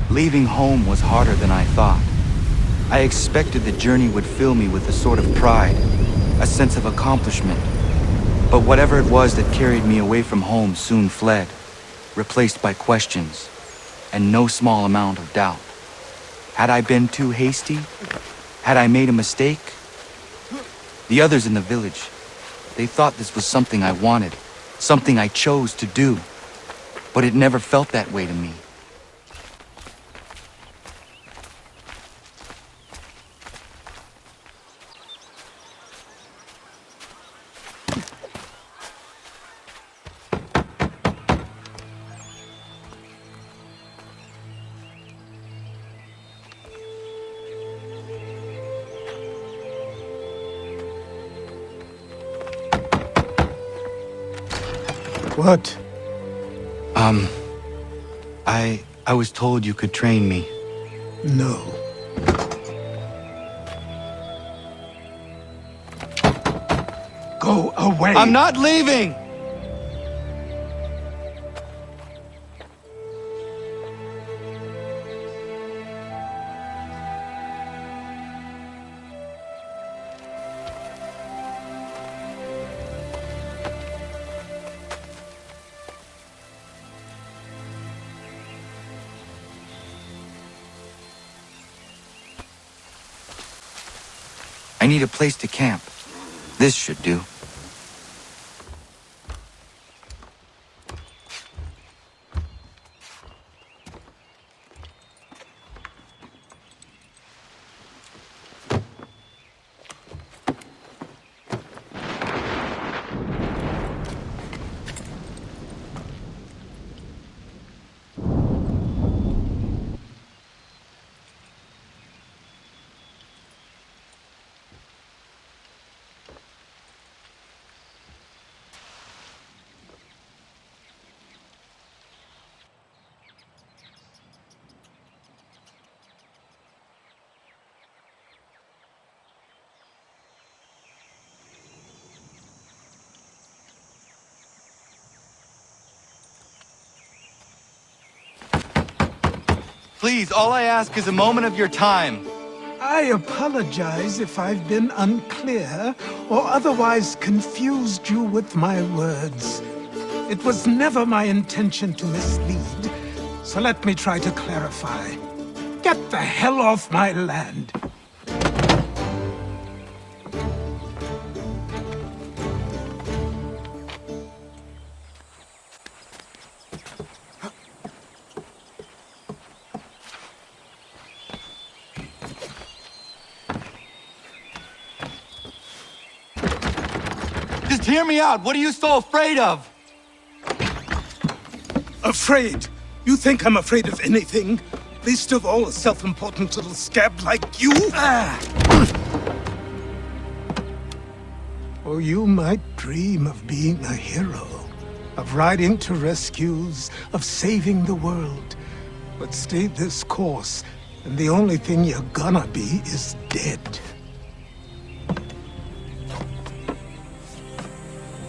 Leaving home was harder than I thought. I expected the journey would fill me with a sort of pride, a sense of accomplishment. But whatever it was that carried me away from home soon fled, replaced by questions, and no small amount of doubt. Had I been too hasty? Had I made a mistake? The others in the village, they thought this was something I wanted, something I chose to do. But it never felt that way to me. What? I was told you could train me. No. Go away! I'm not leaving! I need a place to camp. This should do. Please, all I ask is a moment of your time. I apologize if I've been unclear or otherwise confused you with my words. It was never my intention to mislead, so let me try to clarify. Get the hell off my land! Just hear me out. What are you so afraid of? Afraid? You think I'm afraid of anything? Least of all a self-important little scab like you? Or you might dream of being a hero, of riding to rescues, of saving the world. But stay this course, and the only thing you're gonna be is dead.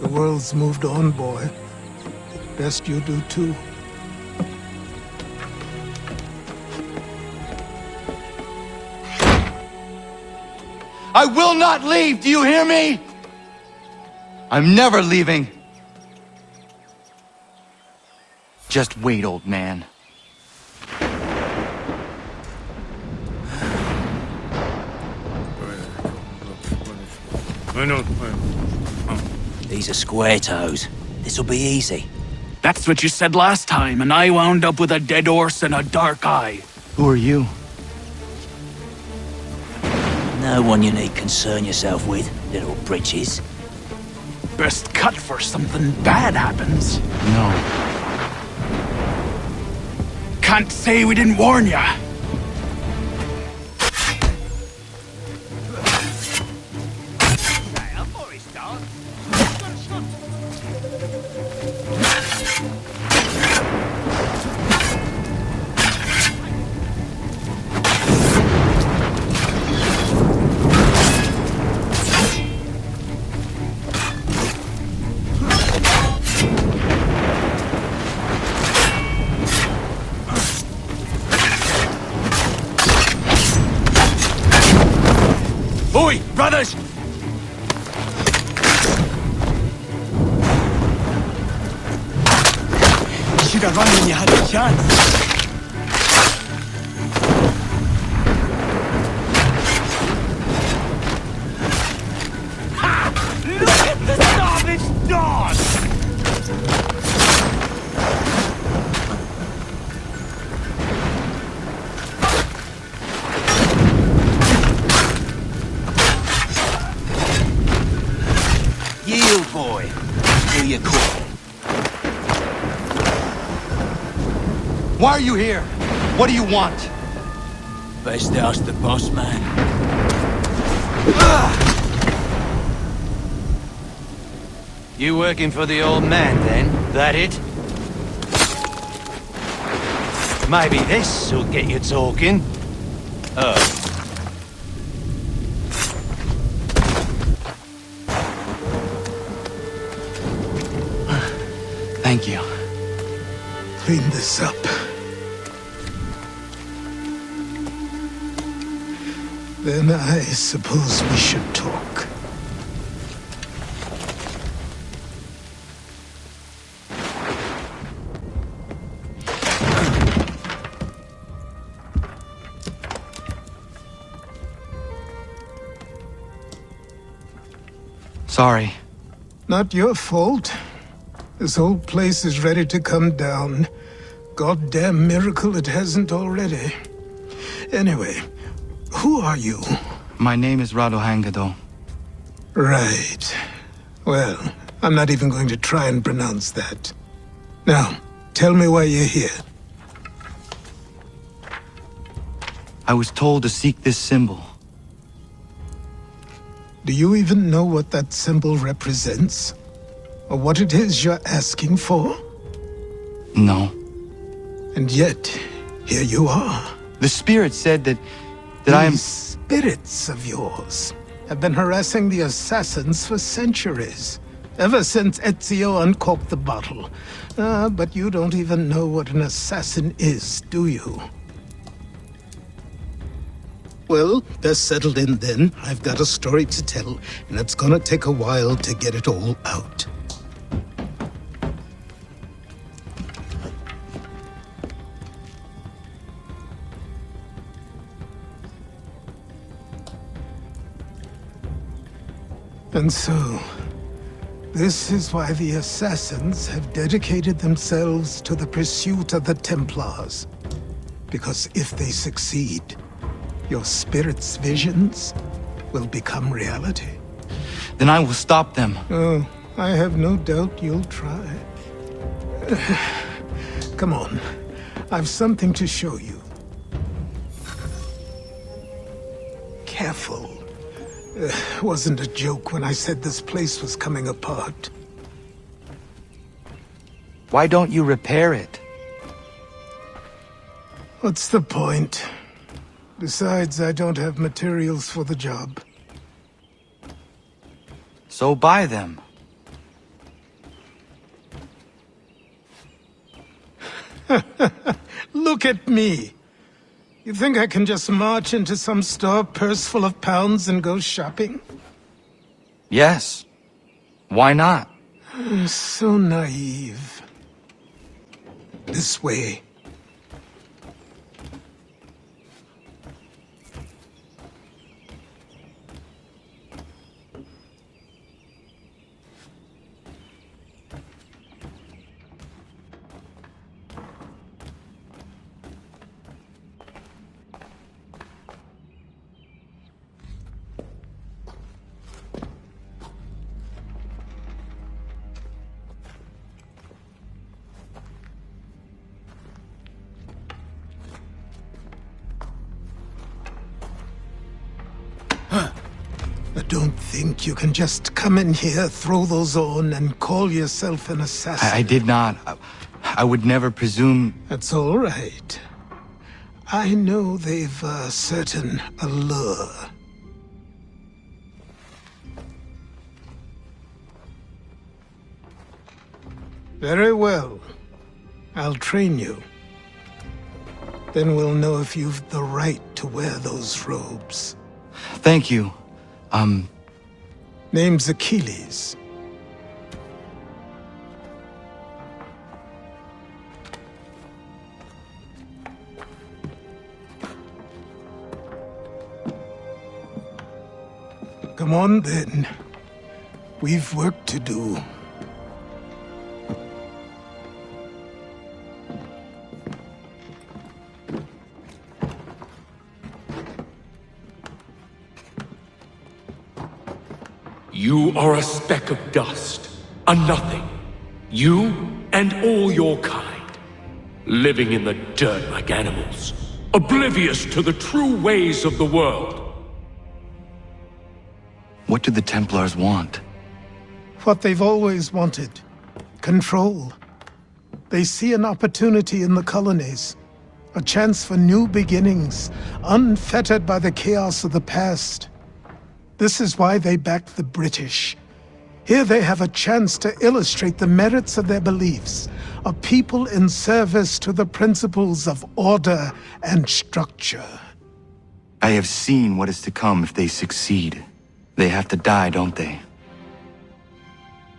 The world's moved on, boy. Best you do too. I will not leave, do you hear me? I'm never leaving. Just wait, old man. These are square toes. This'll be easy. That's what you said last time, and I wound up with a dead horse and a dark eye. Who are you? No one you need concern yourself with, little britches. Best cut for something bad happens. No. Can't say we didn't warn ya. Oi, brothers! You should have run when you had a chance. Look at the savage dog! Yield, boy. Do your call. Why are you here? What do you want? Best ask the boss man. You working for the old man, then? That it? Maybe this'll get you talking. Oh. Thank you. Clean this up. Then I suppose we should talk. Sorry. Not your fault. This whole place is ready to come down. Goddamn miracle it hasn't already. Anyway, who are you? My name is Radohangado. Right. Well, I'm not even going to try and pronounce that. Now, tell me why you're here. I was told to seek this symbol. Do you even know what that symbol represents? Or what it is you're asking for? No. And yet, here you are. The spirit said that I am... These spirits of yours have been harassing the assassins for centuries. Ever since Ezio uncorked the bottle. But you don't even know what an assassin is, do you? Well, that's settled in then. I've got a story to tell, and it's gonna take a while to get it all out. And so, this is why the Assassins have dedicated themselves to the pursuit of the Templars. Because if they succeed, your spirit's visions will become reality. Then I will stop them. Oh, I have no doubt you'll try. Come on, I've something to show you. Careful. Wasn't a joke when I said this place was coming apart. Why don't you repair it? What's the point? Besides, I don't have materials for the job. So buy them. Look at me! You think I can just march into some store, purse full of pounds, and go shopping? Yes. Why not? So naive. This way. I don't think you can just come in here, throw those on, and call yourself an assassin. I did not. I would never presume... That's all right. I know they've a certain allure. Very well. I'll train you. Then we'll know if you've the right to wear those robes. Thank you. Name's Achilles. Come on, then. We've work to do. You are a speck of dust, a nothing. You and all your kind, living in the dirt like animals, oblivious to the true ways of the world. What do the Templars want? What they've always wanted. Control. They see an opportunity in the colonies. A chance for new beginnings, unfettered by the chaos of the past. This is why they backed the British. Here they have a chance to illustrate the merits of their beliefs, a people in service to the principles of order and structure. I have seen what is to come if they succeed. They have to die, don't they?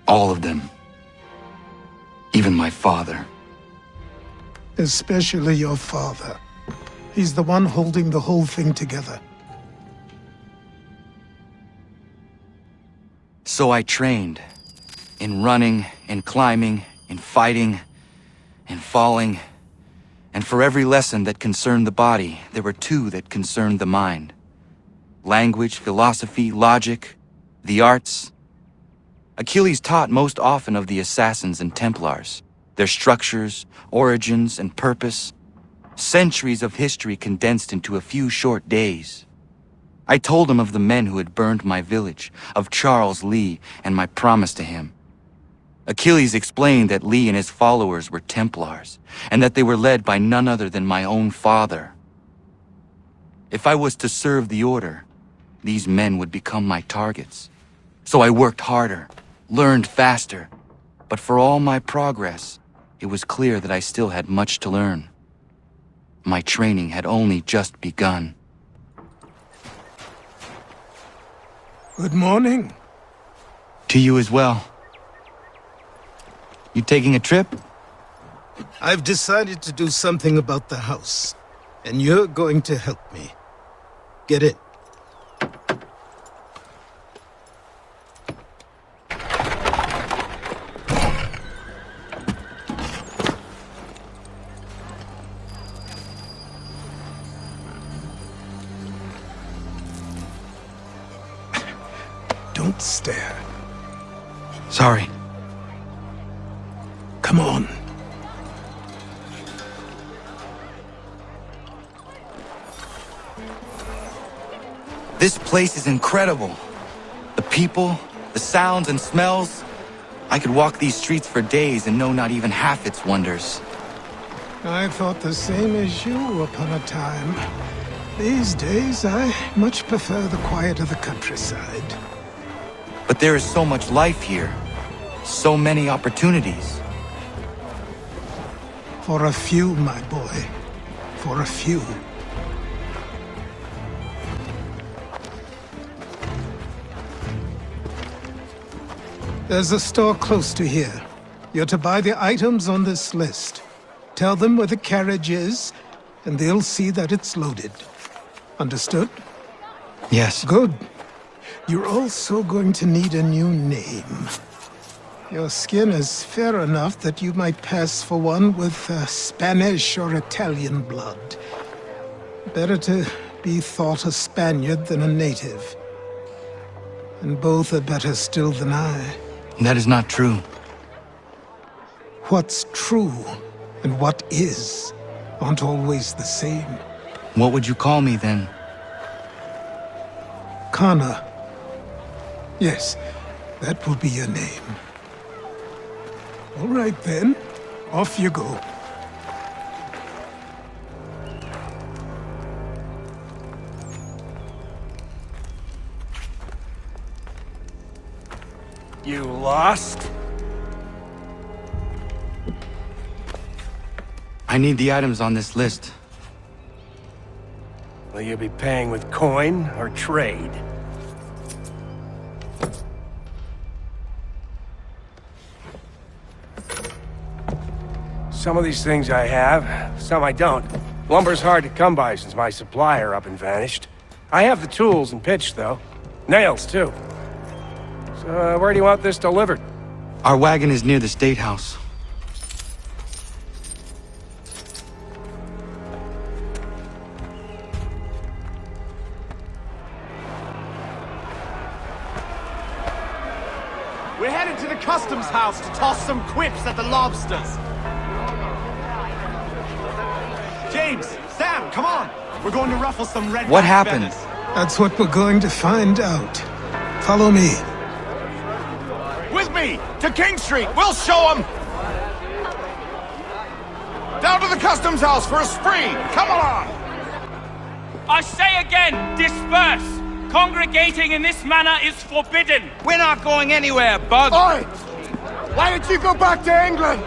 All of them. Even my father. Especially your father. He's the one holding the whole thing together. So I trained. In running, in climbing, in fighting, in falling. And for every lesson that concerned the body, there were two that concerned the mind. Language, philosophy, logic, the arts. Achilles taught most often of the assassins and Templars, their structures, origins, and purpose. Centuries of history condensed into a few short days. I told him of the men who had burned my village, of Charles Lee, and my promise to him. Achilles explained that Lee and his followers were Templars, and that they were led by none other than my own father. If I was to serve the order, these men would become my targets. So I worked harder, learned faster, but for all my progress, it was clear that I still had much to learn. My training had only just begun. Good morning. To you as well. You taking a trip? I've decided to do something about the house, and you're going to help me. Get in. Don't stare. Sorry. Come on. This place is incredible. The people, the sounds and smells. I could walk these streets for days and know not even half its wonders. I thought the same as you upon a time. These days, I much prefer the quiet of the countryside. But there is so much life here. So many opportunities. For a few, my boy. For a few. There's a store close to here. You're to buy the items on this list. Tell them where the carriage is, and they'll see that it's loaded. Understood? Yes. Good. You're also going to need a new name. Your skin is fair enough that you might pass for one with Spanish or Italian blood. Better to be thought a Spaniard than a native. And both are better still than I. That is not true. What's true and what is aren't always the same. What would you call me then? Kana. Yes, that will be your name. All right then, off you go. You lost? I need the items on this list. Will you be paying with coin or trade? Some of these things I have, some I don't. Lumber's hard to come by since my supplier up and vanished. I have the tools and pitch, though. Nails, too. So, where do you want this delivered? Our wagon is near the State House. We're headed to the customs house to toss some quips at the lobsters. James, Sam, come on! We're going to ruffle some red. What happened? feathers. That's what we're going to find out. Follow me. With me! To King Street! We'll show them! Down to the customs house for a spree! Come along! I say again, disperse! Congregating in this manner is forbidden! We're not going anywhere, Bug! Oi! Why don't you go back to England?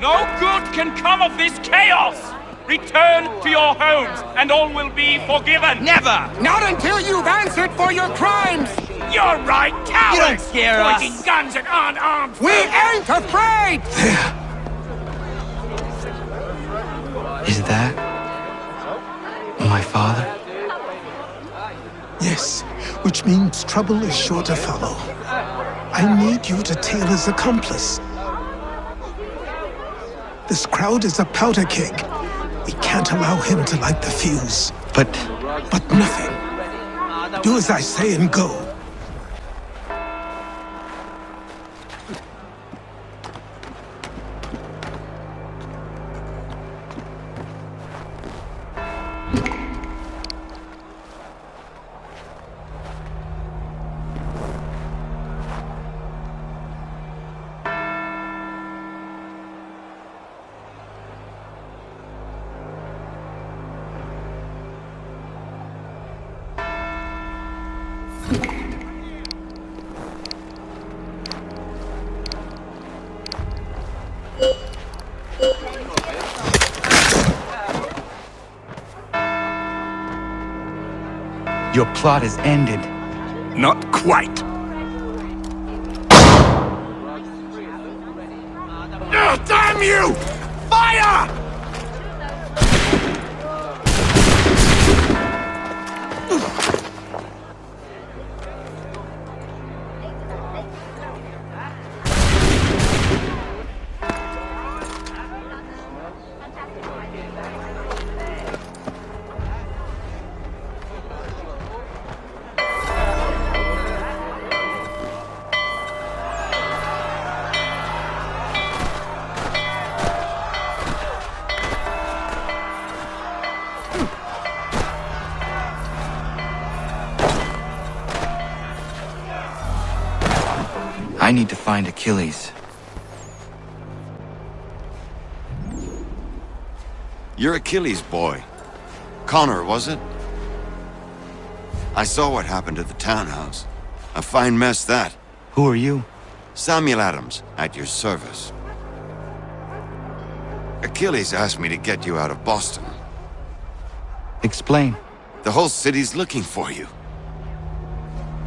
No good can come of this chaos! Return to your homes, and all will be forgiven! Never! Not until you've answered for your crimes! You're right, cowards! You don't scare us. Pointing guns at unarmed We ain't afraid! Is that my father? Yes, which means trouble is sure to follow. I need you to tail his accomplice. This crowd is a powder keg. We can't allow him to light the fuse. But But nothing. Do as I say and go. your plot is ended. Not quite. Damn you! Fire! I need to find Achilles. You're Achilles' boy. Connor, was it? I saw what happened at the townhouse. A fine mess, that. Who are you? Samuel Adams, at your service. Achilles asked me to get you out of Boston. Explain. The whole city's looking for you.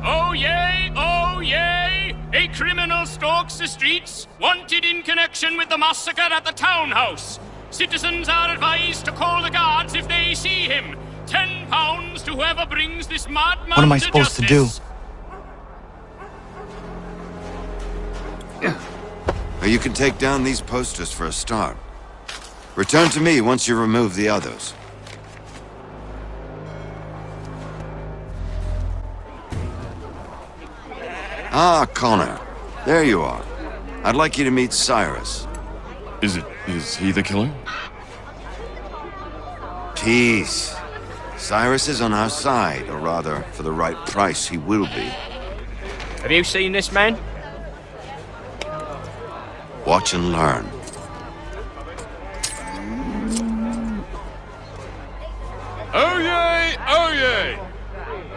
Oh yay, oh yay! A criminal stalks the streets, wanted in connection with the massacre at the townhouse. Citizens are advised to call the guards if they see him. £10 to whoever brings this madman What am I supposed to do? You can take down these posters for a start. Return to me once you remove the others. Ah, Connor. There you are. I'd like you to meet Cyrus. Is he the killer? Peace. Cyrus is on our side, or rather, for the right price, he will be. Have you seen this man? Watch and learn. Oh yay! Oh yay!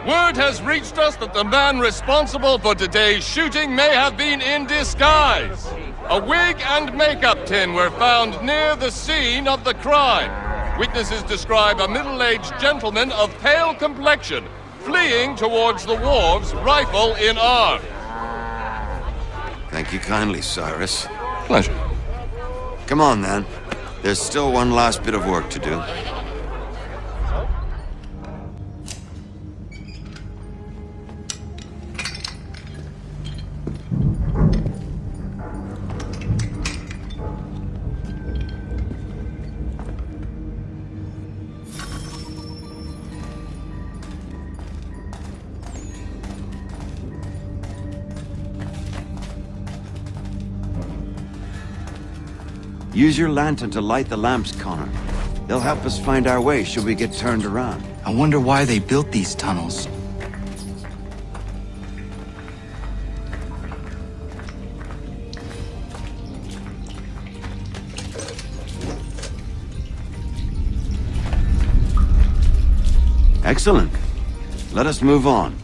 Word has reached us that the man responsible for today's shooting may have been in disguise. A wig and makeup tin were found near the scene of the crime. Witnesses describe a middle-aged gentleman of pale complexion fleeing towards the wharves, rifle in arm. Thank you kindly, Cyrus. Pleasure. Come on, then. There's still one last bit of work to do. Use your lantern to light the lamps, Connor. They'll help us find our way should we get turned around. I wonder why they built these tunnels. Excellent. Let us move on.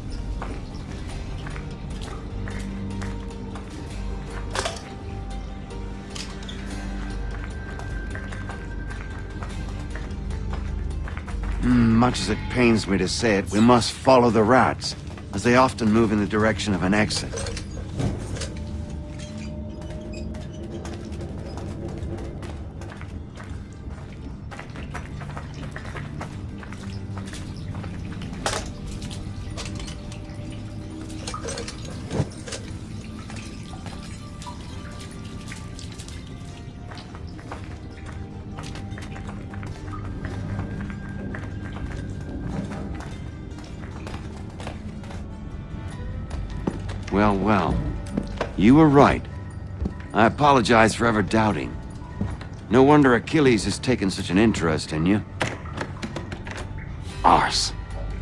Much as it pains me to say it, we must follow the rats, as they often move in the direction of an exit. Well. You were right. I apologize for ever doubting. No wonder Achilles has taken such an interest in you. Arse.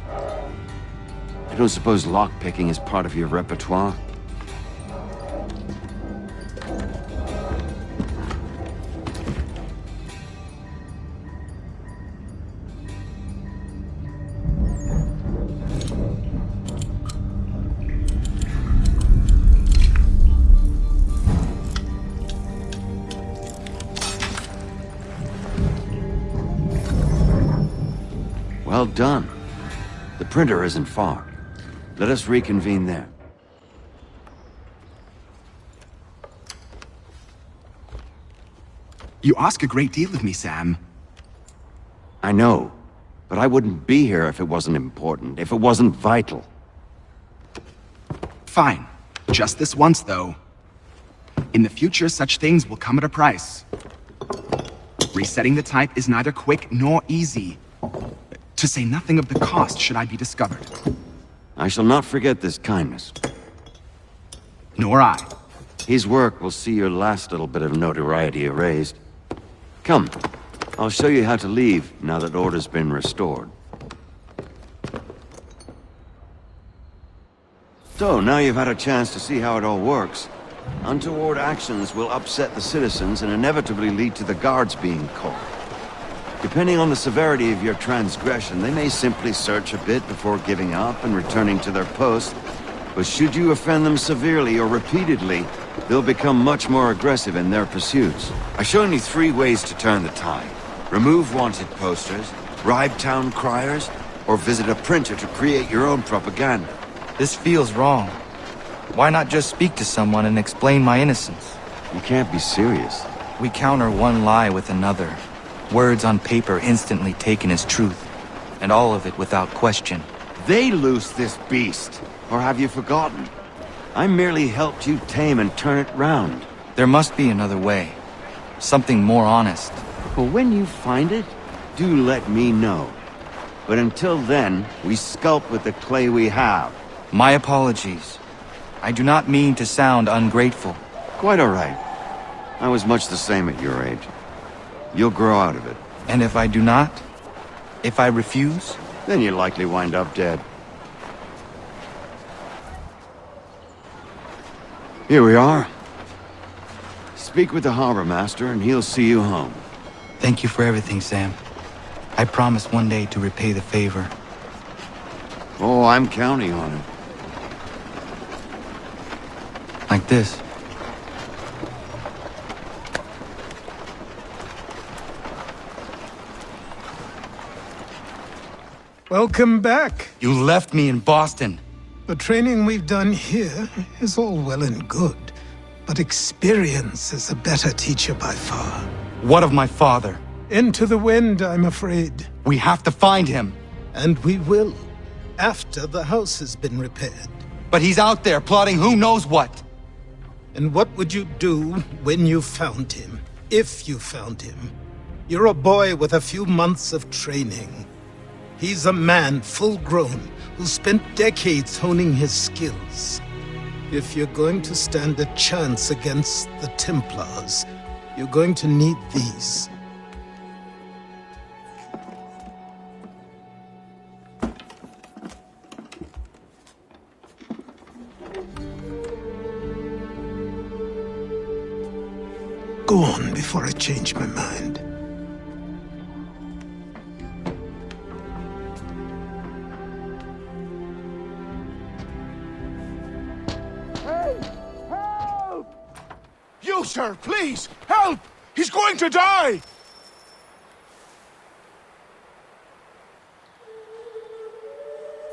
I don't suppose lockpicking is part of your repertoire? Well done. The printer isn't far. Let us reconvene there. You ask a great deal of me, Sam. I know, but I wouldn't be here if it wasn't important, if it wasn't vital. Fine. Just this once, though. In the future, such things will come at a price. Resetting the type is neither quick nor easy. To say nothing of the cost should I be discovered. I shall not forget this kindness. Nor I. His work will see your last little bit of notoriety erased. Come, I'll show you how to leave now that order's been restored. So, now you've had a chance to see how it all works. Untoward actions will upset the citizens and inevitably lead to the guards being called. Depending on the severity of your transgression, they may simply search a bit before giving up and returning to their post. But should you offend them severely or repeatedly, they'll become much more aggressive in their pursuits. I've shown you 3 ways to turn the tide. Remove wanted posters, bribe town criers, or visit a printer to create your own propaganda. This feels wrong. Why not just speak to someone and explain my innocence? You can't be serious. We counter one lie with another. Words on paper instantly taken as truth, and all of it without question. They loose this beast, or have you forgotten? I merely helped you tame and turn it round. There must be another way. Something more honest. But when you find it, do let me know. But until then, we sculpt with the clay we have. My apologies. I do not mean to sound ungrateful. Quite all right. I was much the same at your age. You'll grow out of it. And if I do not? If I refuse? Then you'll likely wind up dead. Here we are. Speak with the harbor master and he'll see you home. Thank you for everything, Sam. I promise one day to repay the favor. Oh, I'm counting on it. Like this. Welcome back. You left me in Boston. The training we've done here is all well and good, but experience is a better teacher by far. What of my father? Into the wind, I'm afraid. We have to find him. And we will, after the house has been repaired. But he's out there plotting who knows what. And what would you do when you found him? If you found him? You're a boy with a few months of training. He's a man full grown who spent decades honing his skills. If you're going to stand a chance against the Templars, you're going to need these. Go on before I change my mind. You, sir, please, help! He's going to die!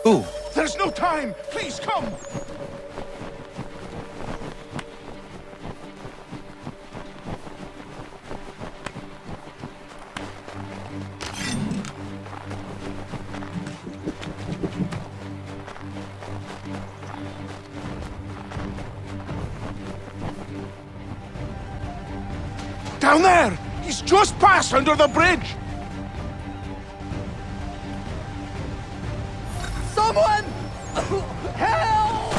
Who? There's no time! Please, come! Down there! He's just passed under the bridge! Someone! Help!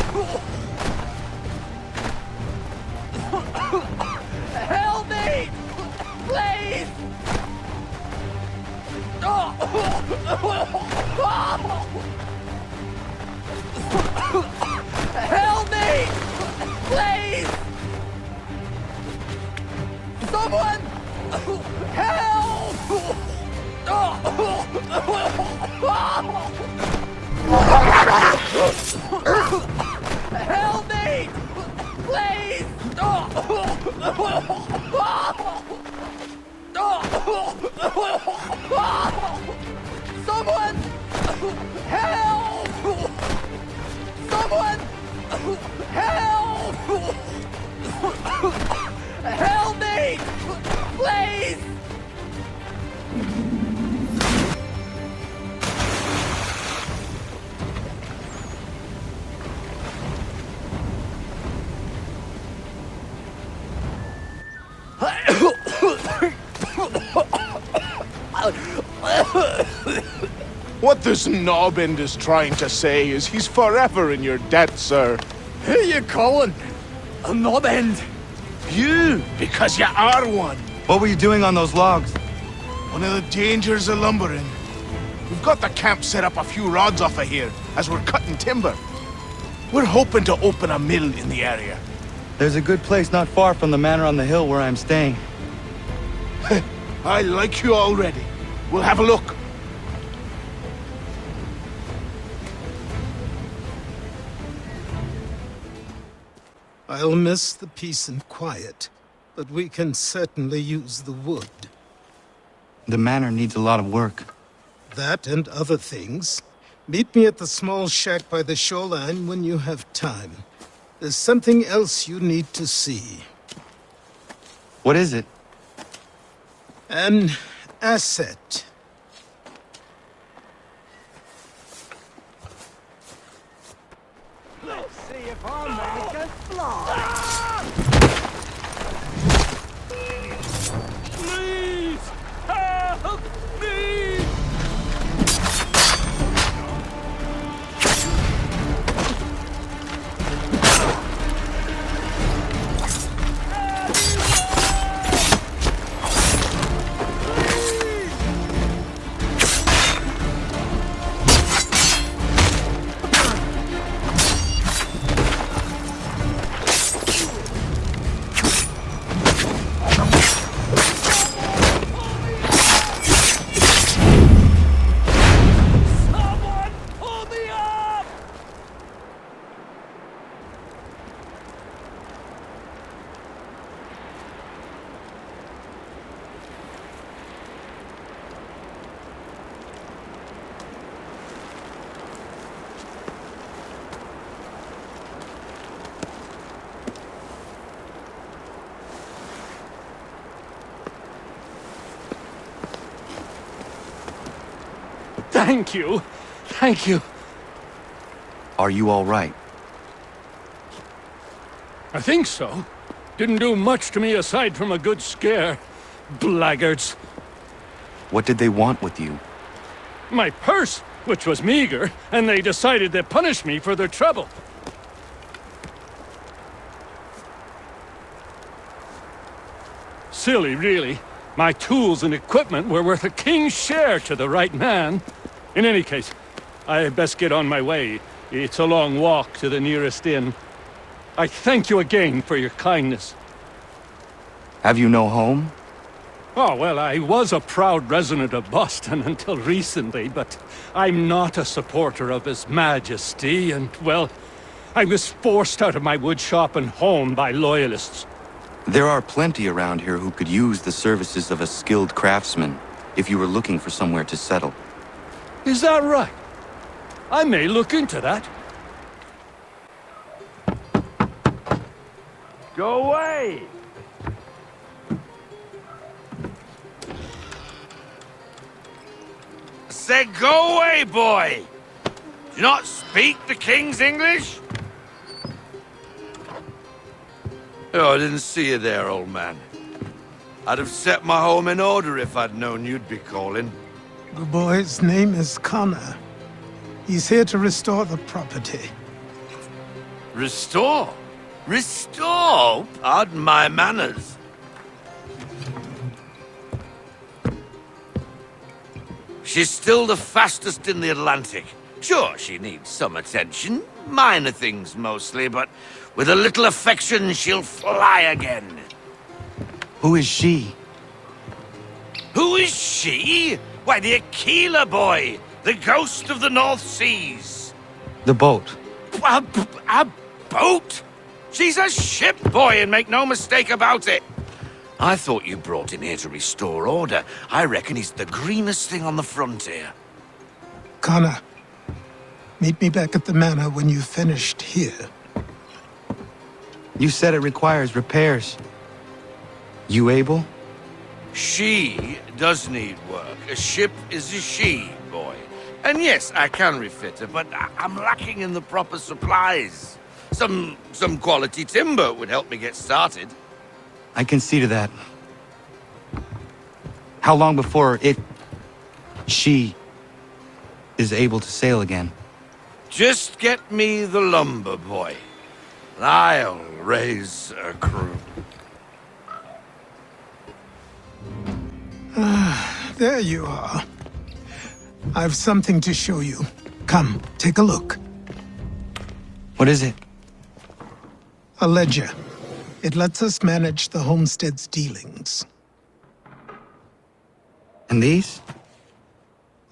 Help me! Please! Help me! Please! Someone! Help! Help me! Please! Someone! Help! Someone! Help! Help me! Please! What this knobend is trying to say is he's forever in your debt, sir. Who you calling? A knobend? You, because you are one. What were you doing on those logs? One of the dangers of lumbering. We've got the camp set up a few rods off of here, as we're cutting timber. We're hoping to open a mill in the area. There's a good place not far from the manor on the hill where I'm staying. I like you already. We'll have a look. I'll miss the peace and quiet, but we can certainly use the wood. The manor needs a lot of work. That and other things. Meet me at the small shack by the shoreline when you have time. There's something else you need to see. What is it? An asset. Let's see if our man can fly! Please! Help me! Thank you. Thank you. Are you all right? I think so. Didn't do much to me aside from a good scare. Blackguards. What did they want with you? My purse, which was meager, and they decided to punish me for their trouble. Silly, really. My tools and equipment were worth a king's share to the right man. In any case, I best get on my way. It's a long walk to the nearest inn. I thank you again for your kindness. Have you no home? Oh, well, I was a proud resident of Boston until recently, but I'm not a supporter of His Majesty, and, well, I was forced out of my woodshop and home by loyalists. There are plenty around here who could use the services of a skilled craftsman if you were looking for somewhere to settle. Is that right? I may look into that. Go away! I said go away, boy! Do you not speak the King's English? Oh, I didn't see you there, old man. I'd have set my home in order if I'd known you'd be calling. The boy's name is Connor. He's here to restore the property. Restore? Restore? Pardon my manners. She's still the fastest in the Atlantic. Sure, she needs some attention. Minor things mostly, but with a little affection, she'll fly again. Who is she? Who is she? Why, the Aquila boy, the ghost of the North Seas. The boat. A boat? She's a ship, boy, and make no mistake about it. I thought you brought him here to restore order. I reckon he's the greenest thing on the frontier. Connor, meet me back at the manor when you've finished here. You said it requires repairs. You able? She does need work. A ship is a she, boy. And yes, I can refit her, but I'm lacking in the proper supplies. Some quality timber would help me get started. I can see to that. How long before she is able to sail again? Just get me the lumber, boy. And I'll raise a crew. There you are. I've something to show you. Come, take a look. What is it? A ledger. It lets us manage the homestead's dealings. And these?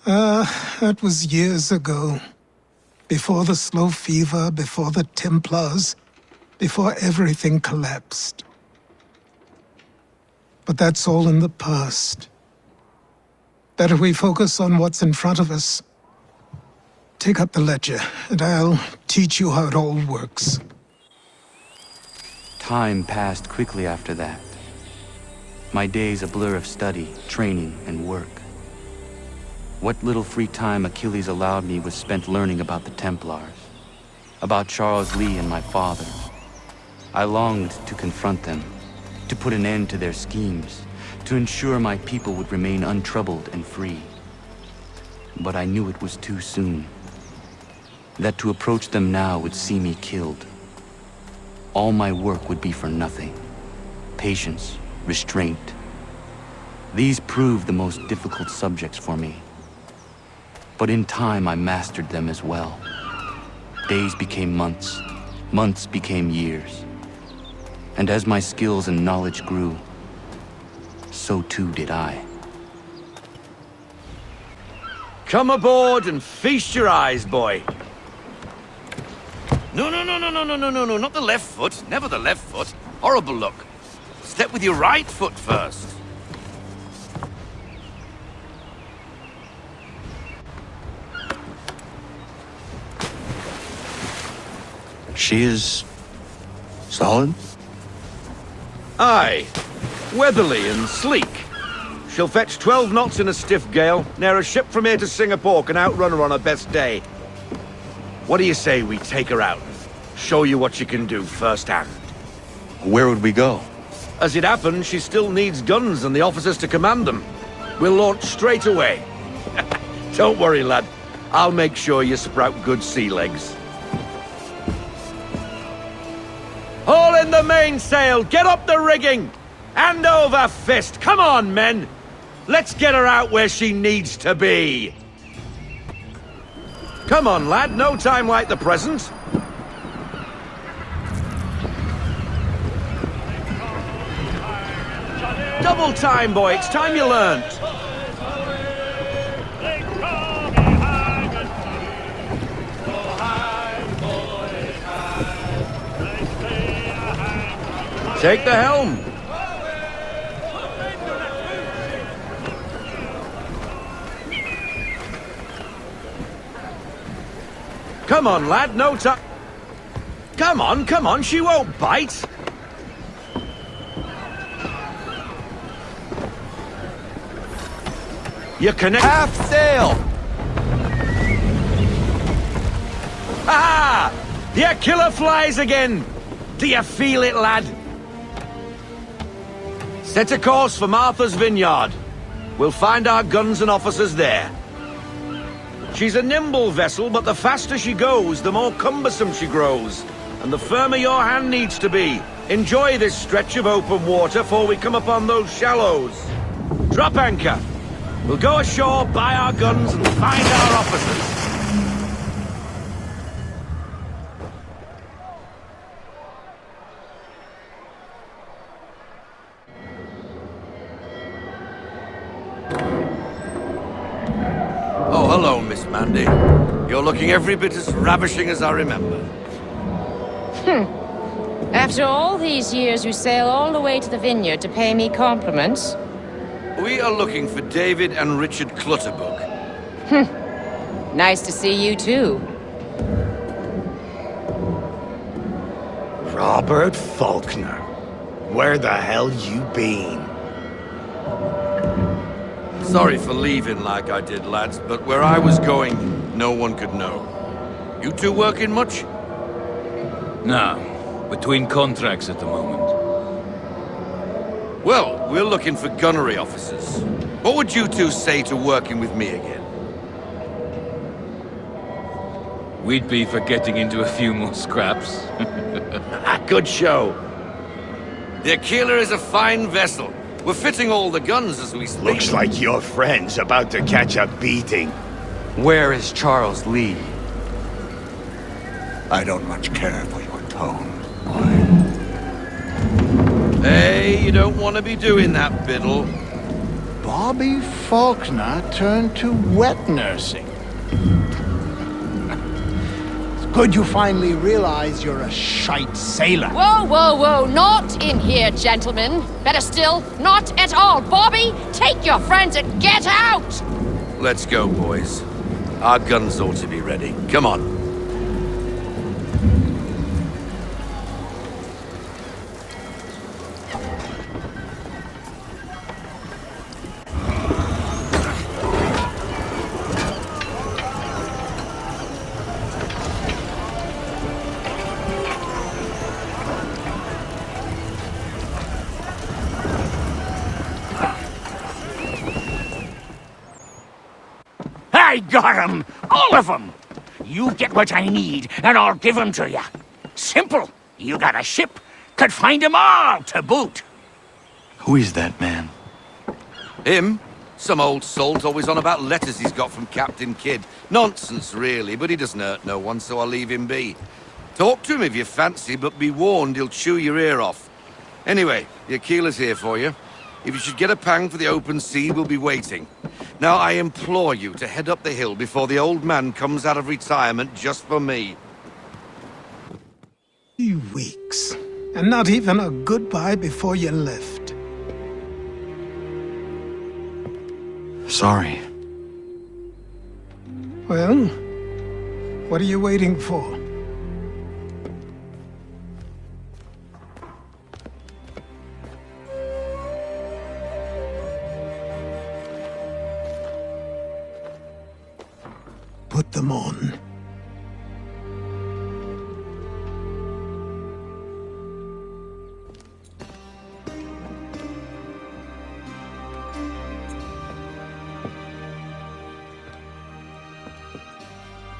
That was years ago. Before the slow fever, before the Templars, before everything collapsed. But that's all in the past. Better we focus on what's in front of us. Take up the ledger, and I'll teach you how it all works. Time passed quickly after that. My days a blur of study, training, and work. What little free time Achilles allowed me was spent learning about the Templars, about Charles Lee and my father. I longed to confront them, to put an end to their schemes, to ensure my people would remain untroubled and free. But I knew it was too soon, that to approach them now would see me killed. All my work would be for nothing. Patience, restraint. These proved the most difficult subjects for me. But in time, I mastered them as well. Days became months, months became years. And as my skills and knowledge grew, so too did I. Come aboard and feast your eyes, boy. No, not the left foot. Never the left foot. Horrible look. Step with your right foot first. She is solid? Aye. Weatherly and sleek. She'll fetch 12 knots in a stiff gale, near a ship from here to Singapore can outrun her on her best day. What do you say we take her out? Show you what she can do firsthand. Where would we go? As it happens, she still needs guns and the officers to command them. We'll launch straight away. Don't worry, lad. I'll make sure you sprout good sea legs. Haul in the mainsail! Get up the rigging! Hand over fist! Come on, men! Let's get her out where she needs to be! Come on, lad. No time like the present. Double time, boy. It's time you learnt. Take the helm. Come on, lad. No time. Come on. She won't bite. You connect. Half sail! Ah! Your killer flies again! Do you feel it, lad? Set a course for Martha's Vineyard. We'll find our guns and officers there. She's a nimble vessel, but the faster she goes, the more cumbersome she grows. And the firmer your hand needs to be. Enjoy this stretch of open water before we come upon those shallows. Drop anchor. We'll go ashore, buy our guns, and find our officers. Oh, hello, Miss Mandy. You're looking every bit as ravishing as I remember. After all these years, you sail all the way to the vineyard to pay me compliments? We are looking for David and Richard Clutterbuck. Nice to see you, too. Robert Faulkner. Where the hell you been? Sorry for leaving like I did, lads, but where I was going, no one could know. You two working much? No, between contracts at the moment. Well, we're looking for gunnery officers. What would you two say to working with me again? We'd be for getting into a few more scraps. Good show. The Aquila is a fine vessel. We're fitting all the guns as we speak. Looks like your friend's about to catch a beating. Where is Charles Lee? I don't much care for your tone. Hey, you don't want to be doing that, Biddle. Bobby Faulkner turned to wet nursing. It's good you finally realize you're a shite sailor. Whoa, not in here, gentlemen. Better still, not at all. Bobby, take your friends and get out! Let's go, boys. Our guns ought to be ready. Come on. I got 'em! All of 'em! You get what I need, and I'll give 'em to you. Simple. You got a ship, could find 'em all to boot. Who is that man? Him? Some old salt always on about letters he's got from Captain Kidd. Nonsense, really, but he doesn't hurt no one, so I'll leave him be. Talk to him if you fancy, but be warned he'll chew your ear off. Anyway, the Aquila's here for you. If you should get a pang for the open sea, we'll be waiting. Now, I implore you to head up the hill before the old man comes out of retirement just for me. 3 weeks, and not even a goodbye before you left. Sorry. Well, what are you waiting for? put them on.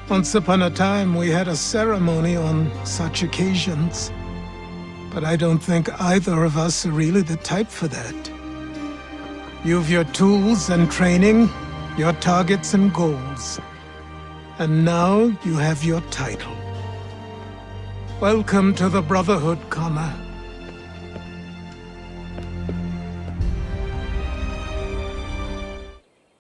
Once upon a time, we had a ceremony on such occasions. But I don't think either of us are really the type for that. You've your tools and training, your targets and goals. And now you have your title. Welcome to the Brotherhood, Connor.